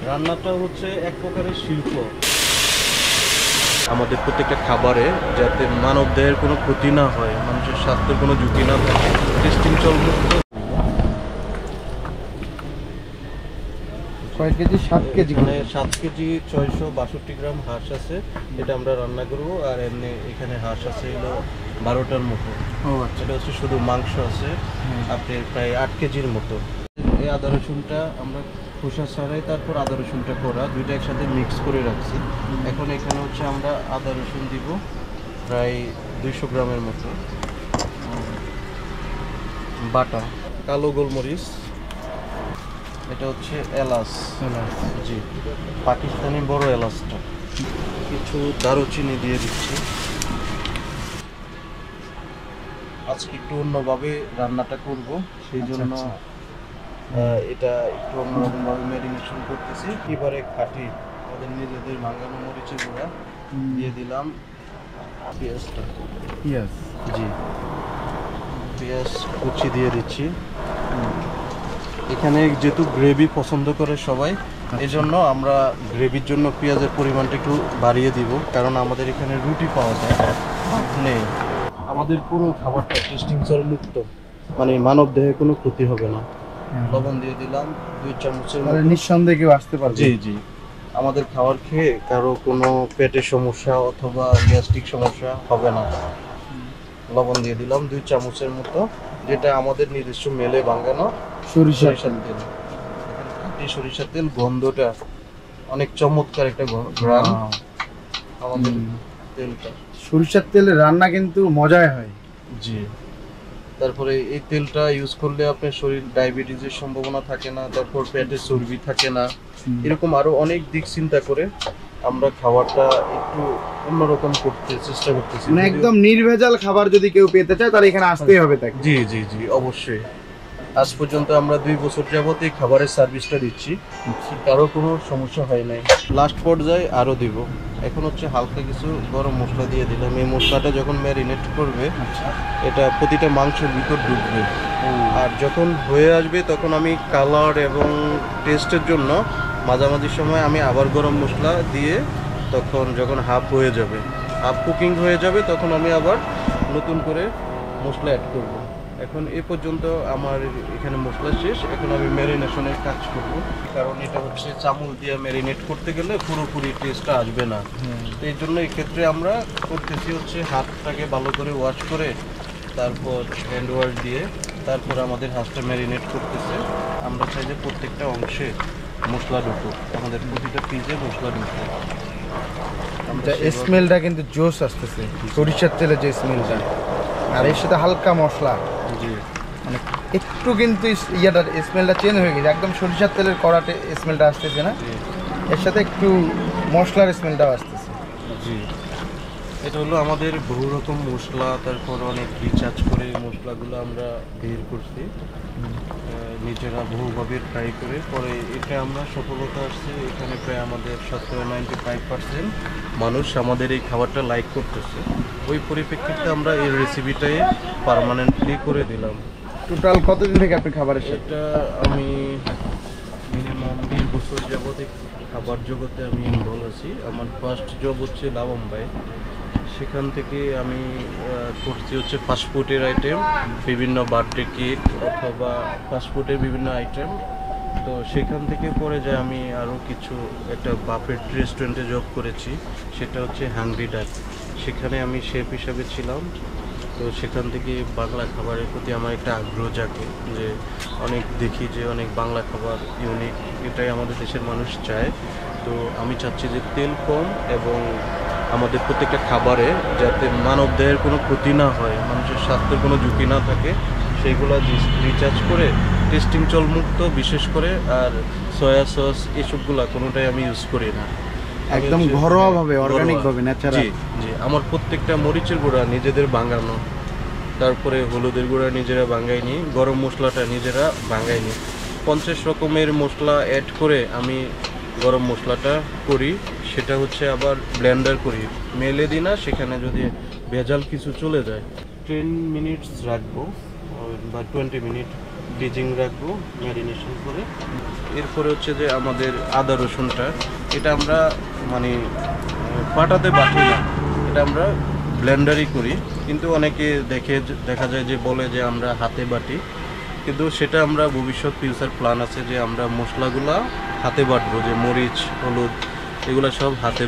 রান্নাটা হচ্ছে এক প্রকারের শিল্প। আমাদের প্রত্যেকটা খাবারে যাতে মানবদেহের কোনো ক্ষতি না হয়, মানুষের স্বাস্থ্যের কোনো ঝুঁকি না থাকে, টেস্টিং চলমুক্ত। কয় কেজি? 7 কেজি। মানে 7 কেজি 662 গ্রাম হাঁস আছে, এটা আমরা রান্না করবো। আর এমনি এখানে হাঁস আছে হলো 12টার মতো। ও আচ্ছা। এটা হচ্ছে শুধু মাংস আছে আপনার প্রায় 8 কেজির মতো। এই আদা রসুনটা আমরা খোসা ছাড়াই তারপর আদা রসুনটা করা দুইটা একসাথে মিক্স করে রাখছি। এখন এখানে হচ্ছে আমরা আদা রসুন দিব প্রায় 200 গ্রামের মতো বাটা, কালো গোলমরিচ, এটা হচ্ছে এলাচ, জি পাকিস্তানি বড় এলাচটা, কিছু দারুচিনি দিয়ে দিচ্ছি। আজকে একটু অন্যভাবে রান্নাটা করব, সেই জন্য এটা একটু অন্যরকমভাবে ম্যারিনেশন করতেছি। এবারে খাঁটি আমাদের নিজেদের ভাঙানো মরিচের গুঁড়া দিয়ে দিলাম। পেঁয়াজটা, পেঁয়াজ, জি পেঁয়াজ কুচি দিয়ে দিচ্ছি। এখানে যেহেতু গ্রেভি পছন্দ করে সবাই, এজন্য আমরা গ্রেভির জন্য পেঁয়াজের পরিমাণটা একটু বাড়িয়ে দিব, কারণ আমাদের এখানে রুটি পাওয়া যায় নেই। আমাদের পুরো খাবারটা টেস্টিং সল মুক্ত, মানে মানব দেহে কোনো ক্ষতি হবে না। লবণ দিয়ে দিলাম 2 চামচের মতো। নিঃসন্দেহে কেউ আসতে পারবে। জি জি, আমাদের খাবার খেয়ে কারো কোনো পেটের সমস্যা অথবা গ্যাস্ট্রিক সমস্যা হবে না। লবণ দিয়ে দিলাম 2 চামচের মতো, যেটা আমাদের নিজস্ব মেলে ভাঙানো সরিষার তেল। খাঁটি সরিষার তেল, গন্ধটা অনেক চমৎকার একটা ঘ্রাণ আমাদের তেলটা। সরিষার তেলে রান্না কিন্তু মজাই হয়। জি, তারপরে এই তেলটা ইউজ করলে আপনার শরীর ডায়াবেটিসের সম্ভাবনা থাকে না, তারপর পেটে চর্বি থাকে না, এরকম আরো অনেক দিক চিন্তা করে আমরা খাবারটা একটু অন্যরকম করতে চেষ্টা করতেছি। মানে একদম নির্ভেজাল খাবার যদি কেউ পেতে চায় তাহলে এখানে আসতেই হবে তাকে। জি জি জি, অবশ্যই। আজ পর্যন্ত আমরা 2 বছর যাবত এই খাবারের সার্ভিসটা দিচ্ছি, কারো কোনো সমস্যা হয় নাই। লাস্ট পর্যায়ে আরও দিব। এখন হচ্ছে হালকা কিছু গরম মশলা দিয়ে দিলাম। এই মশলাটা যখন ম্যারিনেট করবে এটা প্রতিটা মাংসের ভিতর ঢুকবে। আর যখন হয়ে আসবে তখন আমি কালার এবং টেস্টের জন্য মাঝামাঝি সময় আমি আবার গরম মশলা দিয়ে, তখন যখন হাফ হয়ে যাবে, হাফ কুকিং হয়ে যাবে, তখন আমি আবার নতুন করে মশলা অ্যাড করব। এখন এ পর্যন্ত আমার এখানে মশলা শেষ। এখন আমি ম্যারিনেশনের কাজ করব, কারণ এটা হচ্ছে চামচ দিয়ে ম্যারিনেট করতে গেলে পুরোপুরি টেস্টটা আসবে না। তো এই জন্য এই ক্ষেত্রে আমরা করতেছি হচ্ছে হাতটাকে ভালো করে ওয়াশ করে তারপর হ্যান্ড ওয়াশ দিয়ে তারপর আমাদের হাতটা ম্যারিনেট করতেছে। আমরা চাই যে প্রত্যেকটা অংশে মশলা ঢুকুক, আমাদের প্রতিটা পিসে মশলা ঢুকুক। স্মেলটা কিন্তু জোস আসতেছে, সরিষার তেলের যে স্মেলটা, আর এর সাথে হালকা মশলা, জি মানে একটু কিন্তু ইয়াটার স্মেলটা চেঞ্জ হয়ে গেছে, একদম সরিষার তেলের কড়াতে স্মেলটা আসতেছে না, এর সাথে একটু মশলার স্মেলটাও আসতেছে। জি, এটা হলো আমাদের বহু রকম মশলা, তারপর অনেক রিচার্জ করে মশলাগুলো আমরা বের করছি নিজেরা বহুভাবে ট্রাই করে, পরে এটা আমরা সফলতা আসছে। এখানে প্রায় আমাদের 95% মানুষ আমাদের এই খাবারটা লাইক করতেছে। ওই পরিপ্রেক্ষিতে আমরা এই রেসিপিটাই পার্মানেন্টলি করে দিলাম। টোটাল কতদিন থেকে আপনি খাবারের সাথে? এটা আমি মিনিমাম 20 বছর যাবত খাবার জগতে আমি ইনভলভ আছি। আমার ফার্স্ট জব হচ্ছে লাবম্বাই, সেখান থেকে আমি করছি হচ্ছে ফাস্টফুডের আইটেম, বিভিন্ন বার্থডে কেক অথবা ফাস্টফুডের বিভিন্ন আইটেম। তো সেখান থেকে পরে যে আমি আরও কিছু একটা বাফেট রেস্টুরেন্টে জব করেছি, সেটা হচ্ছে হাংরি ডাক। সেখানে আমি শেফ হিসাবে ছিলাম। তো সেখান থেকে বাংলা খাবারের প্রতি আমার একটা আগ্রহ জাগে, যে অনেক দেখি যে অনেক বাংলা খাবার ইউনিক, এটাই আমাদের দেশের মানুষ চায়। তো আমি চাচ্ছি যে তেল কম এবং আমাদের প্রত্যেকটা খাবারে যাতে মানবদেহের কোনো ক্ষতি না হয়, মানুষের স্বাস্থ্যের কোনো ঝুঁকি না থাকে, সেইগুলো রিচার্জ করে টেস্টিং চলমুক্ত বিশেষ করে। আর সয়া সস এসবগুলো কোনোটাই আমি ইউজ করি না, একদম ঘরোয়াভাবে, অর্গানিকভাবে, ন্যাচারাল। জি জি, আমার প্রত্যেকটা মরিচের গুঁড়া নিজেদের ভাঙানো, তারপরে হলুদের গুঁড়া নিজেরা ভাঙাইনি, গরম মশলাটা নিজেরা ভাঙাইনি। 50 রকমের মশলা অ্যাড করে আমি গরম মশলাটা করি, সেটা হচ্ছে আবার ব্লেন্ডার করি, মেলে দিই না, সেখানে যদি ভেজাল কিছু চলে যায় 10 মিনিটস রাখবো বা 20 মিনিট ফ্রিজিং রাখবো ম্যারিনেশন করে। এরপরে হচ্ছে যে আমাদের আদা রসুনটা, এটা আমরা মানে পাটাতে বাটি না, এটা আমরা ব্লেন্ডারই করি। কিন্তু অনেকে দেখা যায় যে বলে যে আমরা হাতে বাটি, কিন্তু সেটা আমরা ভবিষ্যৎ ফিউচার প্ল্যান আছে যে আমরা মশলাগুলা হাতে বাটবো, যে মরিচ হলুদ এগুলো সব হাতে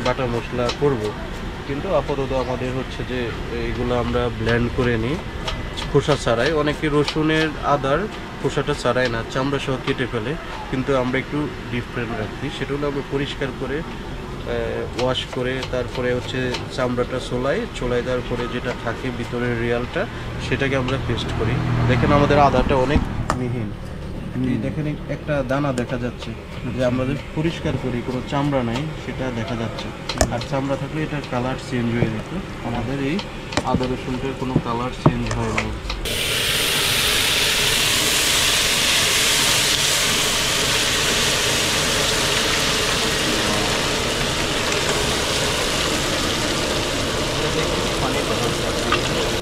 বাটা মশলা করব। কিন্তু আপাতত আমাদের হচ্ছে যে এগুলো আমরা ব্লেন্ড করে নিই খোসা ছাড়াই। অনেকে রসুনের আদার খোসাটা ছাড়াই না, চামড়া সহ কেটে ফেলে, কিন্তু আমরা একটু ডিফারেন্ট রাখি। সেটা হলো আমরা পরিষ্কার করে ওয়াশ করে তারপরে হচ্ছে চামড়াটা চোলাই দেওয়ার পরে যেটা থাকে ভিতরের রিয়ালটা সেটাকে আমরা পেস্ট করি। দেখেন আমাদের আদাটা অনেক মিহিন, দেখেন একটা দানা দেখা যাচ্ছে, যে আমরা যে পরিষ্কার করি কোনো চামড়া নাই সেটা দেখা যাচ্ছে। আর চামড়া থাকলে এটার কালার চেঞ্জ হয়ে যেত। আমাদের এই আদা রসুনটার কোনো কালার চেঞ্জ হয় না।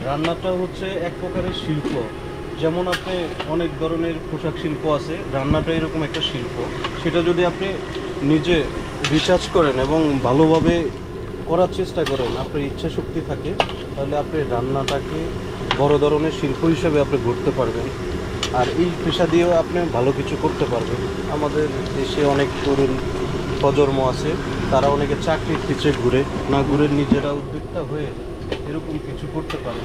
রান্নাটা হচ্ছে এক প্রকারের শিল্প। যেমন আপনি অনেক ধরনের পোশাক শিল্প আছে, রান্নাটা এরকম একটা শিল্প। সেটা যদি আপনি নিজে রিসার্চ করেন এবং ভালোভাবে করার চেষ্টা করেন, আপনার ইচ্ছা শক্তি থাকে, তাহলে আপনি রান্নাটাকে বড় ধরনের শিল্প হিসেবে আপনি গড়তে পারবেন। আর এই পেশা দিয়েও আপনি ভালো কিছু করতে পারবেন। আমাদের দেশে অনেক তরুণ প্রজন্ম আছে, তারা অনেকে চাকরির পিছিয়ে ঘুরে নিজেরা উদ্যোক্তা হয়ে এরকম কিছু করতে পারে,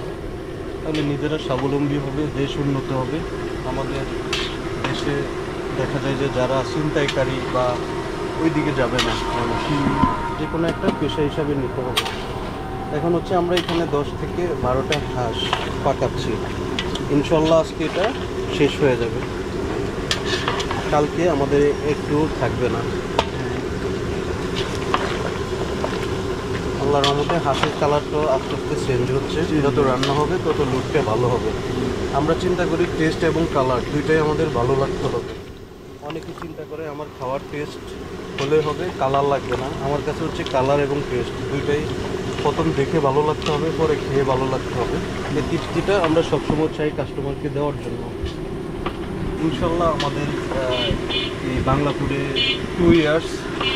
তাহলে নিজেরা স্বাবলম্বী হবে, দেশ উন্নত হবে। আমাদের দেশে দেখা যায় যে যারা ছিনতাইকারী বা ওই দিকে যাবে না, যে কোনো একটা পেশা হিসাবে নিতে হবে। এখন হচ্ছে আমরা এখানে 10 থেকে 12টা হাঁস পাকাচ্ছি। ইনশাল্লাহ আজকে এটা শেষ হয়ে যাবে, কালকে আমাদের একটু থাকবে না। আল্লাহর রহমতে হাঁসের কালারটা আস্তে আস্তে চেঞ্জ হচ্ছে, যত রান্না হবে তত লুকটা ভালো হবে। আমরা চিন্তা করি টেস্ট এবং কালার দুইটাই আমাদের ভালো লাগতে হবে। অনেকে চিন্তা করে আমার খাওয়ার টেস্ট হলে হবে, কালার লাগবে না। আমার কাছে হচ্ছে কালার এবং টেস্ট দুইটাই প্রথম দেখে ভালো লাগতে হবে, পরে খেয়ে ভালো লাগতে হবে। এই তৃপ্তিটা আমরা সবসময় চাই কাস্টমারকে দেওয়ার জন্য। ইনশাল্লাহ আমাদের এই বাংলা ফুডে 2 ইয়ার্স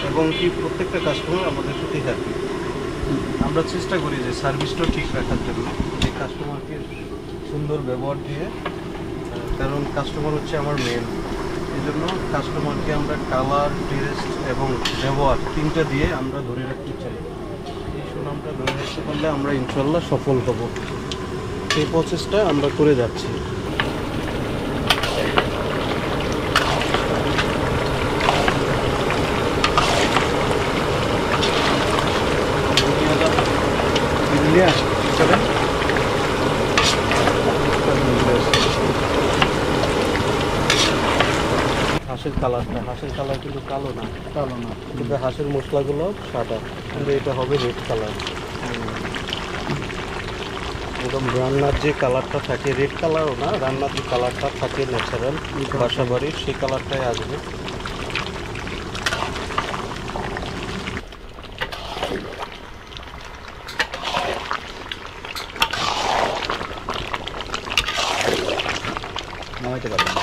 এবং কি প্রত্যেকটা কাস্টমার আমাদের প্রতি হ্যাপি। আমরা চেষ্টা করি যে সার্ভিসটা ঠিক রাখার জন্য, যে কাস্টমারকে সুন্দর ব্যবহার দিয়ে, কারণ কাস্টমার হচ্ছে আমার মেন। এই জন্য কাস্টমারকে আমরা কালার, টেস্ট এবং ব্যবহার 3টা দিয়ে আমরা ধরে রাখতে চাই। এই সুনামটা ধরে রাখতে পারলে আমরা ইনশাল্লাহ সফল হব। এই প্রসেসটা আমরা করে যাচ্ছি। হাঁসের কালার কিন্তু কালো না, কিন্তু হাঁসের মশলাগুলো সাদা, কিন্তু এটা হবে রেড কালার। একদম রান্নার যে কালারটা থাকে, রেড কালারও না, রান্নার যে কালারটা থাকে ন্যাচারাল বাসা বাড়ির, সেই কালারটাই আসবে। নামাইতে পারবেন।